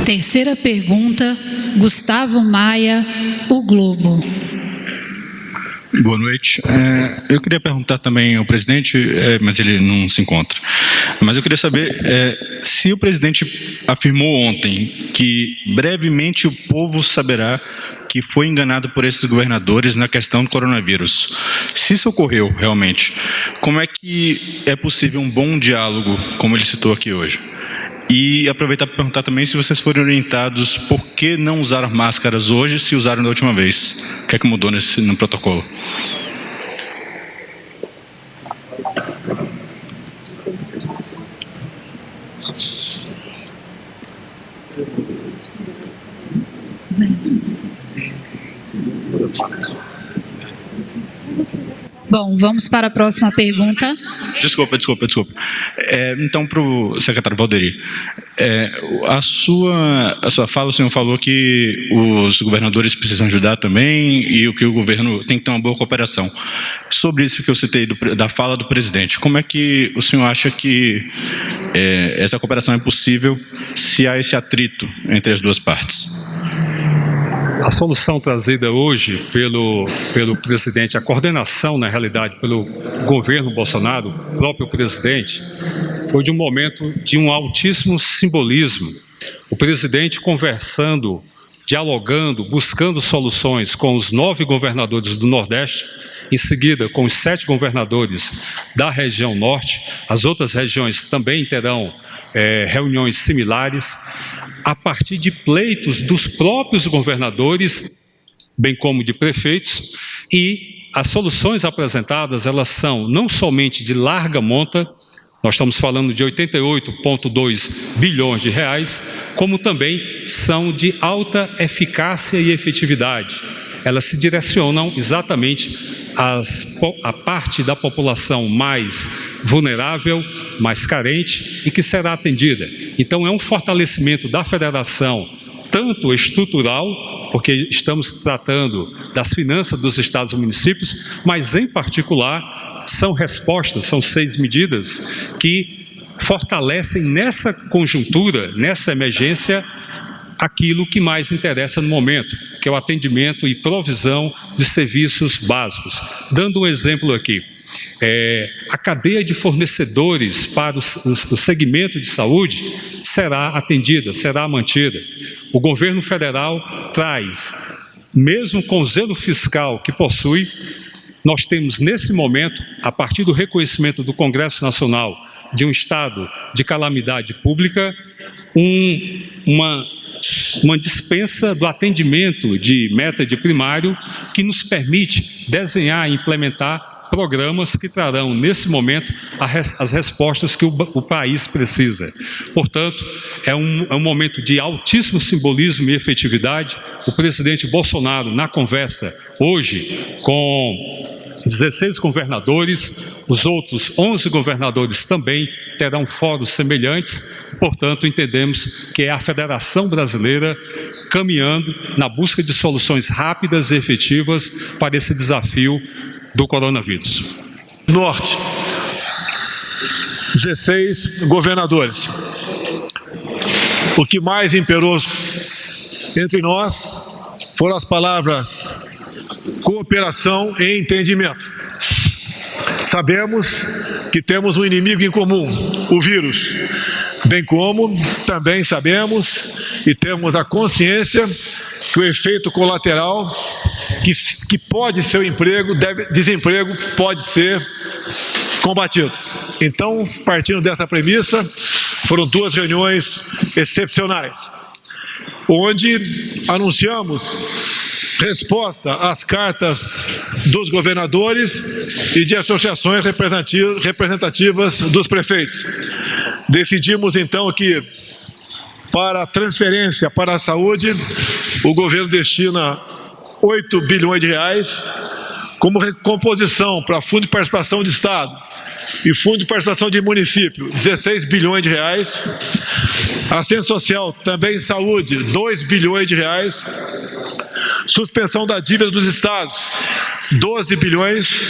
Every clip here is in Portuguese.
Terceira pergunta, Gustavo Maia, O Globo. Boa noite. Eu queria perguntar também ao presidente, mas ele não se encontra. Mas eu queria saber se o presidente afirmou ontem que brevemente o povo saberá que foi enganado por esses governadores na questão do coronavírus. Se isso ocorreu realmente, como é que é possível um bom diálogo, como ele citou aqui hoje? E aproveitar para perguntar também se vocês foram orientados por que não usar máscaras hoje se usaram da última vez. O que é que mudou no protocolo? Bom, vamos para a próxima pergunta. Desculpa. Então, para o secretário Valderi, a sua fala, o senhor falou que os governadores precisam ajudar também e que o governo tem que ter uma boa cooperação. Sobre isso que eu citei da fala do presidente, como é que o senhor acha que essa cooperação é possível se há esse atrito entre as duas partes? A solução trazida hoje pelo presidente, a coordenação, na realidade, pelo governo Bolsonaro, o próprio presidente, foi de um momento de um altíssimo simbolismo. O presidente conversando, dialogando, buscando soluções com os 9 governadores do Nordeste, em seguida com os 7 governadores da região Norte. As outras regiões também terão reuniões similares, a partir de pleitos dos próprios governadores, bem como de prefeitos, e as soluções apresentadas, elas são não somente de larga monta, nós estamos falando de 88,2 bilhões de reais, como também são de alta eficácia e efetividade. Elas se direcionam exatamente à parte da população mais vulnerável, mais carente e que será atendida. Então é um fortalecimento da federação, tanto estrutural, porque estamos tratando das finanças dos estados e municípios, mas em particular são respostas, são 6 medidas que fortalecem nessa conjuntura, nessa emergência, aquilo que mais interessa no momento, que é o atendimento e provisão de serviços básicos. Dando um exemplo aqui, a cadeia de fornecedores para o segmento de saúde será atendida, será mantida. O governo federal traz, mesmo com o zelo fiscal que possui, nós temos nesse momento, a partir do reconhecimento do Congresso Nacional de um estado de calamidade pública, uma dispensa do atendimento de meta de primário que nos permite desenhar e implementar programas que trarão, nesse momento, as respostas que o país precisa. Portanto, é um momento de altíssimo simbolismo e efetividade. O presidente Bolsonaro, na conversa hoje com 16 governadores, os outros 11 governadores também terão fóruns semelhantes. Portanto, entendemos que é a Federação Brasileira caminhando na busca de soluções rápidas e efetivas para esse desafio do coronavírus. Norte, 16 governadores. O que mais imperou entre nós foram as palavras cooperação e entendimento. Sabemos que temos um inimigo em comum, o vírus, bem como também sabemos e temos a consciência que o efeito colateral que pode ser o desemprego pode ser combatido. Então, partindo dessa premissa, foram 2 reuniões excepcionais, onde anunciamos resposta às cartas dos governadores e de associações representativas dos prefeitos. Decidimos então que para a transferência para a saúde, o governo destina 8 bilhões de reais, como recomposição para Fundo de Participação de Estado e Fundo de Participação de Município, 16 bilhões de reais. Assistência social, também saúde, 2 bilhões de reais. Suspensão da dívida dos estados, 12 bilhões.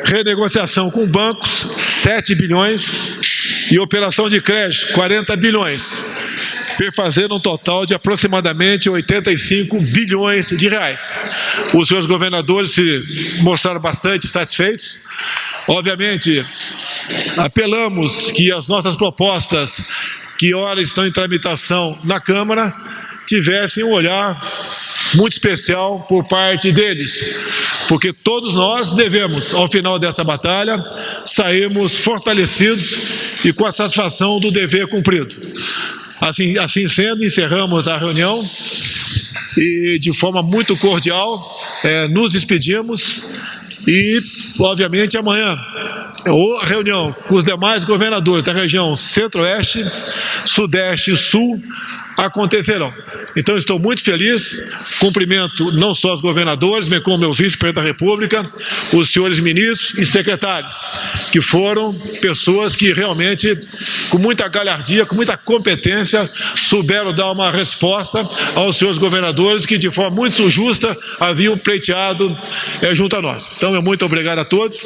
Renegociação com bancos, 7 bilhões. E operação de crédito, 40 bilhões. perfazendo um total de aproximadamente 85 bilhões de reais. Os senhores governadores se mostraram bastante satisfeitos. Obviamente, apelamos que as nossas propostas, que ora estão em tramitação na Câmara, tivessem um olhar muito especial por parte deles, porque todos nós devemos, ao final dessa batalha, sairmos fortalecidos e com a satisfação do dever cumprido. Assim sendo, encerramos a reunião e, de forma muito cordial, nos despedimos e, obviamente, amanhã, a reunião com os demais governadores da região Centro-Oeste, Sudeste e Sul acontecerão. Então, estou muito feliz, cumprimento não só os governadores, bem como meu vice-presidente da República, os senhores ministros e secretários, que foram pessoas que realmente, com muita galhardia, com muita competência, souberam dar uma resposta aos senhores governadores que, de forma muito justa, haviam pleiteado junto a nós. Então, muito obrigado a todos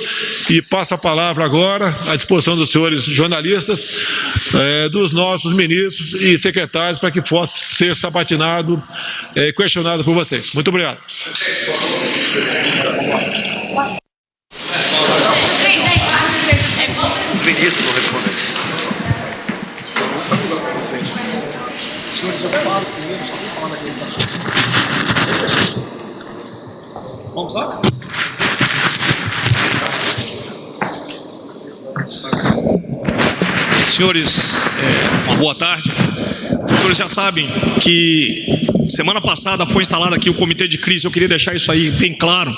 e passo a palavra agora à disposição dos senhores jornalistas, dos nossos ministros e secretários, para que possa ser sabatinado e questionado por vocês. Muito obrigado. O ministro não respondeu. Senhores, eu falo primeiro, só vou falar daqueles assuntos. Vamos lá? Senhores, uma boa tarde. Os senhores já sabem que semana passada foi instalado aqui o Comitê de Crise. Eu queria deixar isso aí bem claro.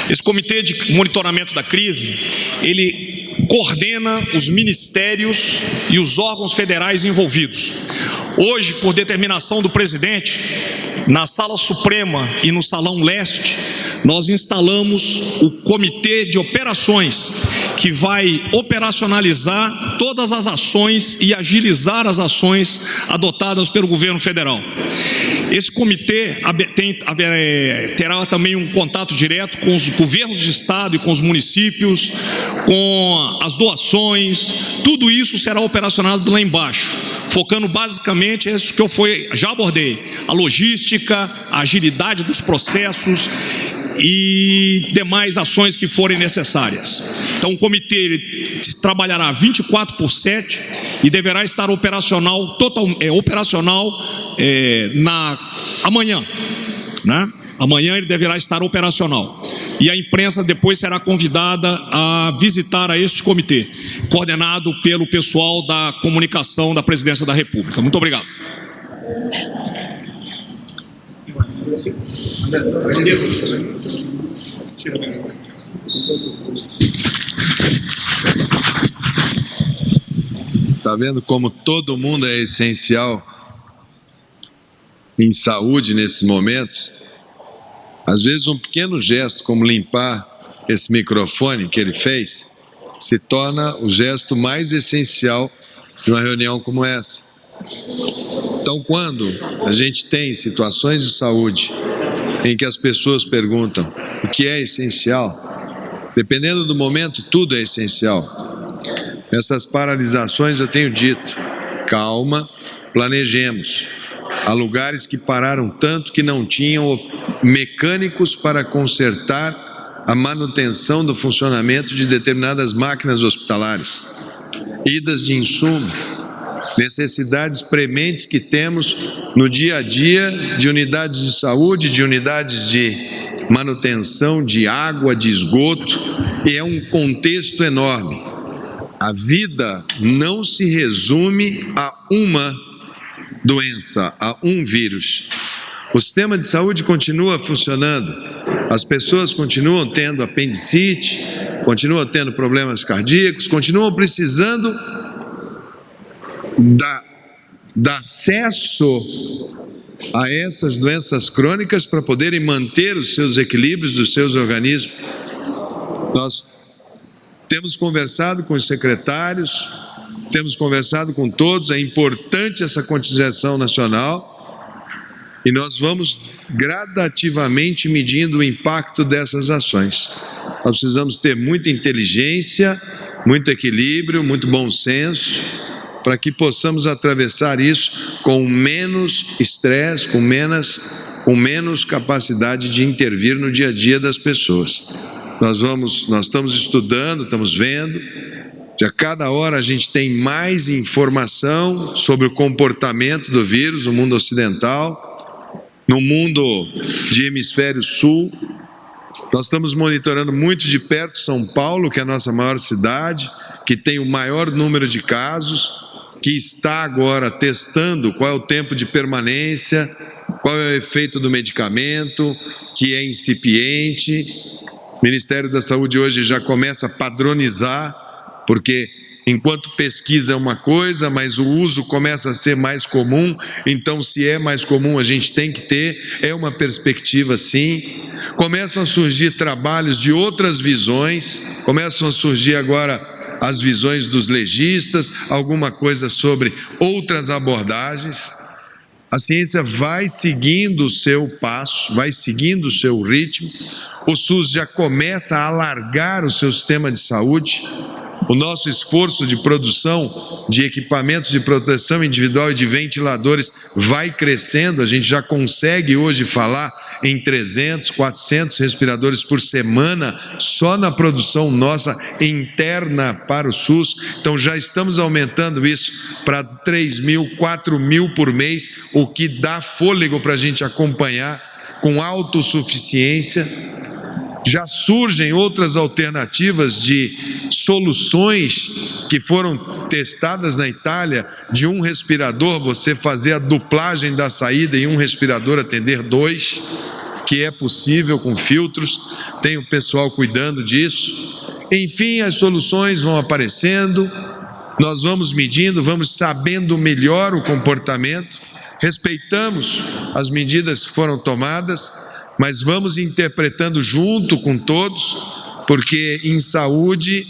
Esse Comitê de Monitoramento da Crise, ele coordena os ministérios e os órgãos federais envolvidos. Hoje, por determinação do presidente, na Sala Suprema e no Salão Leste, nós instalamos o Comitê de Operações, que vai operacionalizar todas as ações e agilizar as ações adotadas pelo governo federal. Esse comitê terá também um contato direto com os governos de estado e com os municípios, com as doações, tudo isso será operacionado lá embaixo, focando basicamente isso que eu já abordei, a logística, a agilidade dos processos e demais ações que forem necessárias. Então o comitê trabalhará 24/7 e deverá estar operacional, amanhã, né? Amanhã ele deverá estar operacional. E a imprensa depois será convidada a visitar a este comitê, coordenado pelo pessoal da comunicação da Presidência da República. Muito obrigado. Está vendo como todo mundo é essencial em saúde nesses momentos? Às vezes um pequeno gesto como limpar esse microfone que ele fez se torna o gesto mais essencial de uma reunião como essa. Então, quando a gente tem situações de saúde em que as pessoas perguntam o que é essencial, dependendo do momento, tudo é essencial. Essas paralisações, eu tenho dito, calma, planejemos. Há lugares que pararam tanto que não tinham mecânicos para consertar a manutenção do funcionamento de determinadas máquinas hospitalares, idas de insumo, necessidades prementes que temos no dia a dia de unidades de saúde, de unidades de manutenção de água, de esgoto, e é um contexto enorme. A vida não se resume a uma doença, a um vírus. O sistema de saúde continua funcionando, as pessoas continuam tendo apendicite, continuam tendo problemas cardíacos, continuam precisando dar acesso a essas doenças crônicas para poderem manter os seus equilíbrios dos seus organismos. Nós temos conversado com os secretários, temos conversado com todos, é importante essa conscientização nacional e nós vamos gradativamente medindo o impacto dessas ações. Nós precisamos ter muita inteligência, muito equilíbrio, muito bom senso para que possamos atravessar isso com menos estresse, com menos capacidade de intervir no dia a dia das pessoas. Nós estamos estudando, estamos vendo, a cada hora a gente tem mais informação sobre o comportamento do vírus no mundo ocidental, no mundo de hemisfério sul. Nós estamos monitorando muito de perto São Paulo, que é a nossa maior cidade, que tem o maior número de casos, que está agora testando qual é o tempo de permanência, qual é o efeito do medicamento, que é incipiente. O Ministério da Saúde hoje já começa a padronizar, porque enquanto pesquisa é uma coisa, mas o uso começa a ser mais comum, então se é mais comum a gente tem que ter, é uma perspectiva sim. Começam a surgir trabalhos de outras visões, começam a surgir agora as visões dos legistas, alguma coisa sobre outras abordagens. A ciência vai seguindo o seu passo, vai seguindo o seu ritmo. O SUS já começa a alargar o seu sistema de saúde. O nosso esforço de produção de equipamentos de proteção individual e de ventiladores vai crescendo. A gente já consegue hoje falar em 300, 400 respiradores por semana, só na produção nossa interna para o SUS. Então já estamos aumentando isso para 3.000, 4.000 por mês, o que dá fôlego para a gente acompanhar com autossuficiência. Já surgem outras alternativas de soluções que foram testadas na Itália, de um respirador você fazer a duplagem da saída e um respirador atender 2, que é possível com filtros, tem o pessoal cuidando disso. Enfim, as soluções vão aparecendo, nós vamos medindo, vamos sabendo melhor o comportamento, respeitamos as medidas que foram tomadas, mas vamos interpretando junto com todos, porque em saúde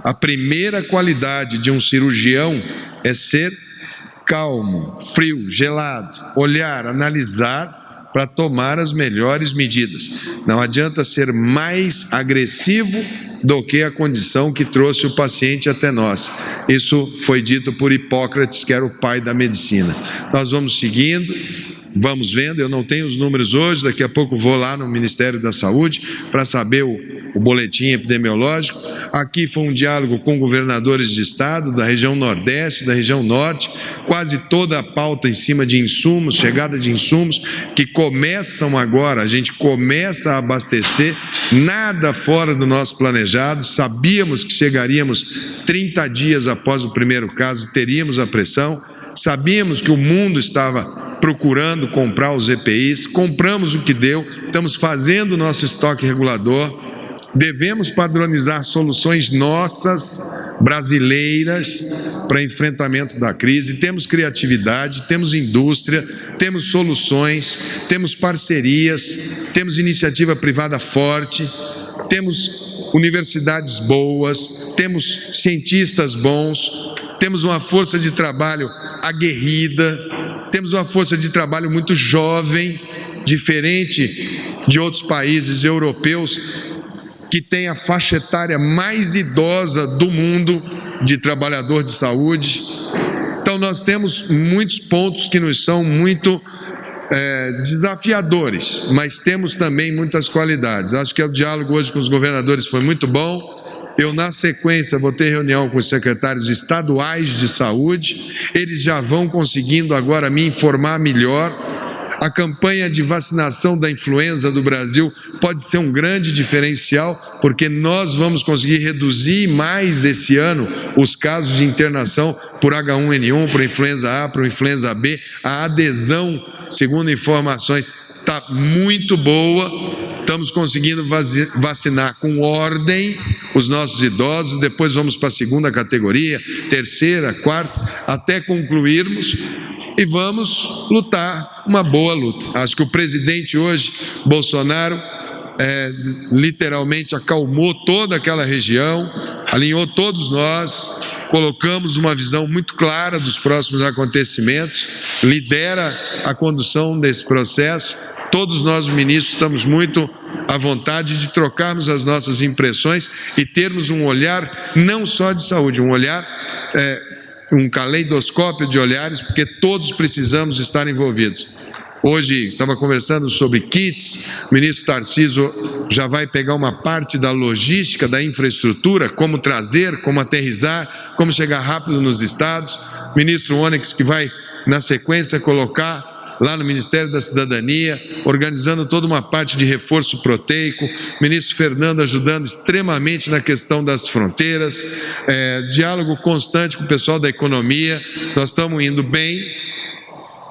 a primeira qualidade de um cirurgião é ser calmo, frio, gelado, olhar, analisar para tomar as melhores medidas. Não adianta ser mais agressivo do que a condição que trouxe o paciente até nós. Isso foi dito por Hipócrates, que era o pai da medicina. Nós vamos seguindo, vamos vendo. Eu não tenho os números hoje, daqui a pouco vou lá no Ministério da Saúde para saber o boletim epidemiológico. Aqui foi um diálogo com governadores de estado, da região Nordeste, da região Norte, quase toda a pauta em cima de insumos, chegada de insumos, que começam agora, a gente começa a abastecer, nada fora do nosso planejado. Sabíamos que chegaríamos 30 dias após o primeiro caso, teríamos a pressão, sabíamos que o mundo estava procurando comprar os EPIs, compramos o que deu, estamos fazendo o nosso estoque regulador. Devemos padronizar soluções nossas, brasileiras, para enfrentamento da crise. Temos criatividade, temos indústria, temos soluções, temos parcerias, temos iniciativa privada forte, temos universidades boas, temos cientistas bons, temos uma força de trabalho aguerrida, temos uma força de trabalho muito jovem, diferente de outros países europeus, que tem a faixa etária mais idosa do mundo de trabalhador de saúde. Então nós temos muitos pontos que nos são muito desafiadores, mas temos também muitas qualidades. Acho que o diálogo hoje com os governadores foi muito bom. Eu, na sequência, vou ter reunião com os secretários estaduais de saúde. Eles já vão conseguindo agora me informar melhor. A campanha de vacinação da influenza do Brasil pode ser um grande diferencial, porque nós vamos conseguir reduzir mais esse ano os casos de internação por H1N1, por influenza A, por influenza B. A adesão, segundo informações, está muito boa. Estamos conseguindo vacinar com ordem os nossos idosos, depois vamos para a segunda categoria, terceira, quarta, até concluirmos, e vamos lutar uma boa luta. Acho que o presidente hoje, Bolsonaro, literalmente acalmou toda aquela região, alinhou todos nós, colocamos uma visão muito clara dos próximos acontecimentos, lidera a condução desse processo. Todos nós, ministros, estamos muito à vontade de trocarmos as nossas impressões e termos um olhar não só de saúde, um olhar um caleidoscópio de olhares, porque todos precisamos estar envolvidos. Hoje estava conversando sobre kits, o ministro Tarcísio já vai pegar uma parte da logística, da infraestrutura, como trazer, como aterrissar, como chegar rápido nos estados. O ministro Onyx, que vai, na sequência, colocar lá no Ministério da Cidadania, organizando toda uma parte de reforço proteico, o ministro Fernando ajudando extremamente na questão das fronteiras, diálogo constante com o pessoal da economia. Nós estamos indo bem,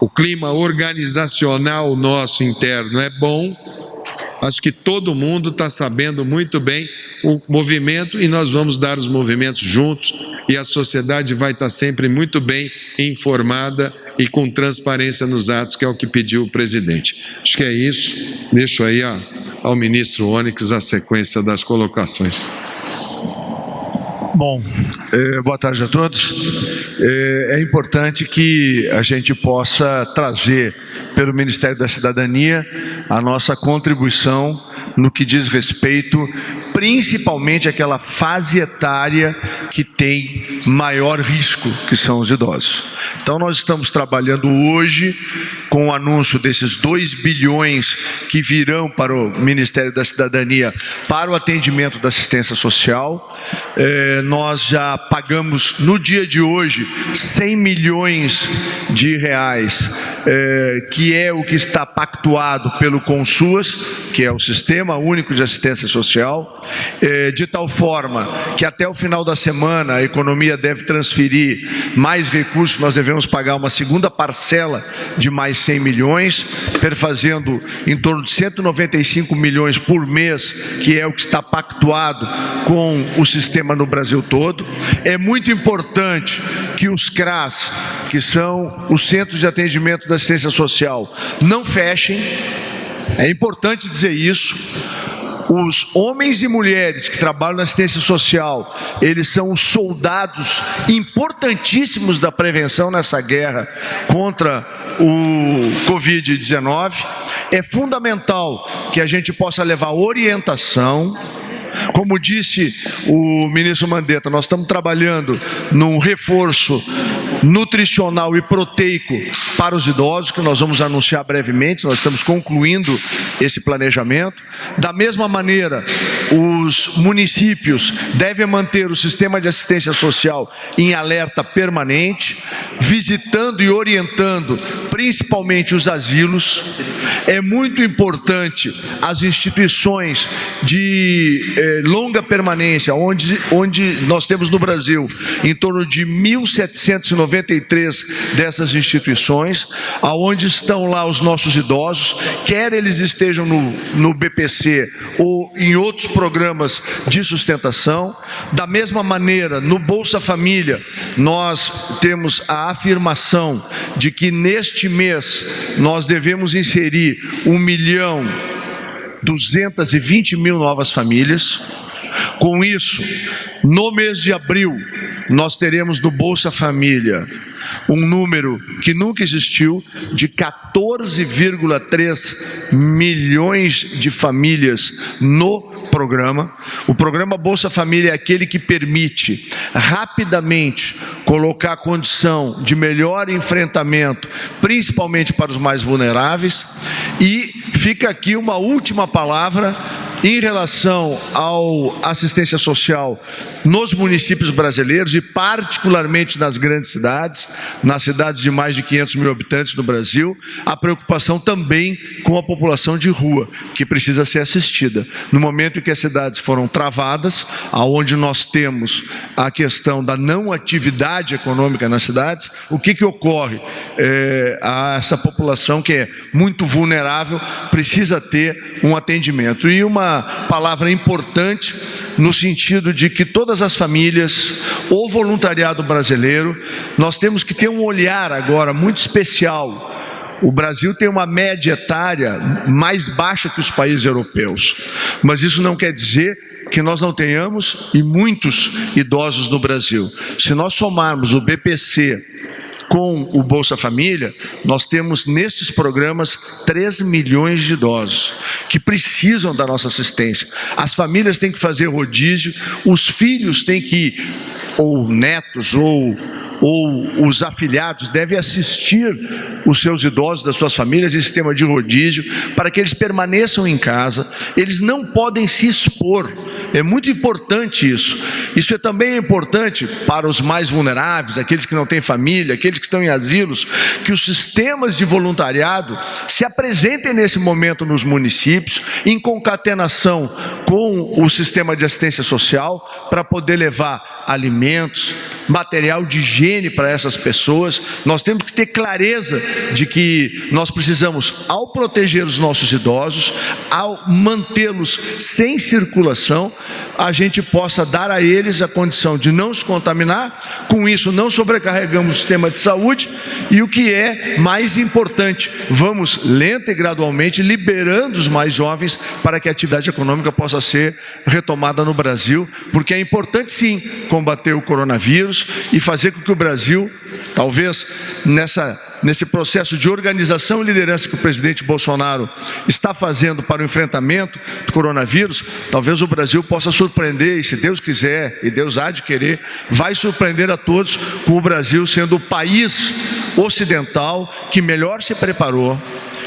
o clima organizacional nosso interno é bom, acho que todo mundo está sabendo muito bem o movimento e nós vamos dar os movimentos juntos e a sociedade vai estar sempre muito bem informada e com transparência nos atos, que é o que pediu o presidente. Acho que é isso. Deixo aí ao ministro Onyx a sequência das colocações. Bom, boa tarde a todos. É importante que a gente possa trazer pelo Ministério da Cidadania a nossa contribuição no que diz respeito principalmente àquela fase etária que tem maior risco, que são os idosos. Então nós estamos trabalhando hoje com o anúncio desses 2 bilhões que virão para o Ministério da Cidadania para o atendimento da assistência social. Nós já pagamos no dia de hoje 100 milhões de reais, que é o que está pactuado pelo Consuas, que é o Sistema Único de Assistência Social, de tal forma que até o final da semana a economia deve transferir mais recursos, nós devemos pagar uma segunda parcela de mais 100 milhões, perfazendo em torno de 195 milhões por mês, que é o que está pactuado com o sistema no Brasil todo. É muito importante que os CRAS, que são os Centros de Atendimento da Assistência Social, não fechem. É importante dizer isso. Os homens e mulheres que trabalham na assistência social, eles são os soldados importantíssimos da prevenção nessa guerra contra o Covid-19. É fundamental que a gente possa levar orientação. Como disse o ministro Mandetta, nós estamos trabalhando num reforço nutricional e proteico para os idosos, que nós vamos anunciar brevemente. Nós estamos concluindo esse planejamento. Da mesma maneira, os municípios devem manter o sistema de assistência social em alerta permanente, visitando e orientando principalmente os asilos. É muito importante as instituições de longa permanência, onde nós temos no Brasil em torno de 1.793 dessas instituições, aonde estão lá os nossos idosos, quer eles estejam no BPC ou em outros programas de sustentação. Da mesma maneira, no Bolsa Família, nós temos a afirmação de que neste mês nós devemos inserir 1.220.000 novas famílias. Com isso, no mês de abril, nós teremos no Bolsa Família um número que nunca existiu, de 14,3 milhões de famílias no programa. O programa Bolsa Família é aquele que permite rapidamente colocar a condição de melhor enfrentamento, principalmente para os mais vulneráveis. E fica aqui uma última palavra em relação à assistência social nos municípios brasileiros e particularmente nas grandes cidades, nas cidades de mais de 500 mil habitantes no Brasil, a preocupação também com a população de rua, que precisa ser assistida. No momento em que as cidades foram travadas, aonde nós temos a questão da não atividade econômica nas cidades, o que ocorre? Essa população que é muito vulnerável precisa ter um atendimento. E uma palavra importante no sentido de que todas as famílias, o voluntariado brasileiro, nós temos que ter um olhar agora muito especial. O Brasil tem uma média etária mais baixa que os países europeus, mas isso não quer dizer que nós não tenhamos e muitos idosos no Brasil. Se nós somarmos o BPC com o Bolsa Família, nós temos nestes programas 3 milhões de idosos que precisam da nossa assistência. As famílias têm que fazer rodízio, os filhos têm que, ou netos, ou ou os afiliados devem assistir os seus idosos, das suas famílias, em sistema de rodízio, para que eles permaneçam em casa. Eles não podem se expor. É muito importante isso. Isso é também importante para os mais vulneráveis, aqueles que não têm família, aqueles que estão em asilos, que os sistemas de voluntariado se apresentem nesse momento nos municípios, em concatenação com o sistema de assistência social, para poder levar alimentos, material de higiene para essas pessoas. Nós temos que ter clareza de que nós precisamos, ao proteger os nossos idosos, ao mantê-los sem circulação, a gente possa dar a eles a condição de não se contaminar. Com isso, não sobrecarregamos o sistema de saúde e, o que é mais importante, vamos lenta e gradualmente liberando os mais jovens para que a atividade econômica possa ser retomada no Brasil, porque é importante sim combater o coronavírus e fazer com que o Brasil, talvez nesse processo de organização e liderança que o presidente Bolsonaro está fazendo para o enfrentamento do coronavírus, talvez o Brasil possa surpreender, e se Deus quiser, e Deus há de querer, vai surpreender a todos, com o Brasil sendo o país ocidental que melhor se preparou,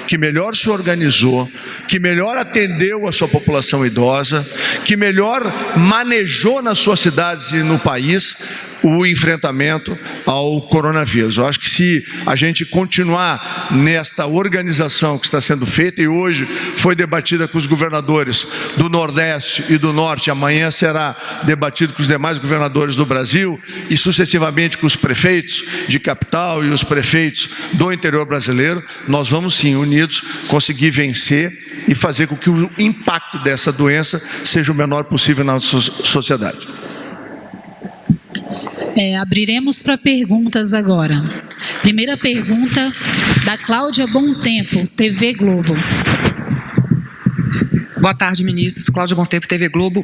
que melhor se organizou, que melhor atendeu a sua população idosa, que melhor manejou nas suas cidades e no país o enfrentamento ao coronavírus. Eu acho que se a gente continuar nesta organização que está sendo feita, e hoje foi debatida com os governadores do Nordeste e do Norte, amanhã será debatido com os demais governadores do Brasil e sucessivamente com os prefeitos de capital e os prefeitos do interior brasileiro, nós vamos sim, unidos, conseguir vencer e fazer com que o impacto dessa doença seja o menor possível na nossa sociedade. Abriremos para perguntas agora. Primeira pergunta da Cláudia Bom Tempo, TV Globo. Boa tarde, ministros. Cláudia Bom Tempo, TV Globo.